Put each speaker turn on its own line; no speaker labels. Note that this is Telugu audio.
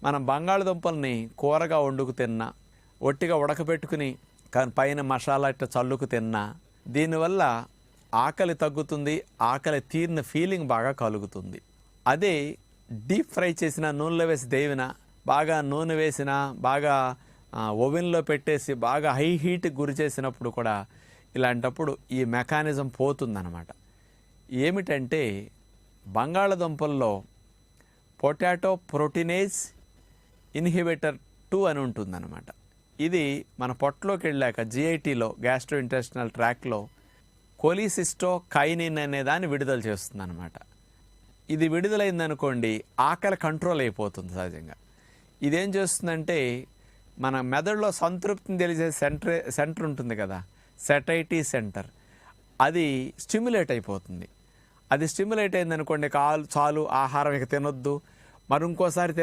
మనం బంగాళదుంపల్ని కూరగా వండుకు తిన్నా, ఒట్టిగా ఉడకబెట్టుకుని కానీ పైన మసాలా ఇట్లా చల్లుకు తిన్నా దీనివల్ల ఆకలి తగ్గుతుంది, ఆకలి తీరిన ఫీలింగ్ బాగా కలుగుతుంది. అదే డీప్ ఫ్రై చేసిన నూనెలో వేసి దేవిన, బాగా నూనె వేసిన, బాగా ఓవెన్లో పెట్టేసి బాగా హై హీట్కి గురి చేసినప్పుడు కూడా ఇలాంటప్పుడు ఈ మెకానిజం పోతుందన్నమాట. ఏమిటంటే బంగాళదుంపల్లో పొటాటో ప్రోటీనేజ్ ఇన్హిబిటర్ 2 అని ఉంటుందన్నమాట. ఇది మన పొట్టలోకి వెళ్ళాక జిఐటీలో గ్యాస్ట్రో ఇంటెస్టినల్ ట్రాక్లో కొలిసిస్టోకైనిన్ అనే దాన్ని విడుదల చేస్తుందన్నమాట. ఇది విడుదలైందనుకోండి ఆకలి కంట్రోల్ అయిపోతుంది సహజంగా. ఇదేం చేస్తుందంటే మన మెదడులో సంతృప్తిని తెలిసే సెంటర్ ఉంటుంది కదా, సెటైటీ సెంటర్, అది స్టిమ్యులేట్ అయిపోతుంది. అది స్టిమ్యులేట్ అయిందనుకోండి చాలు ఆహారం ఇక తినొద్దు, మరి ఇంకోసారి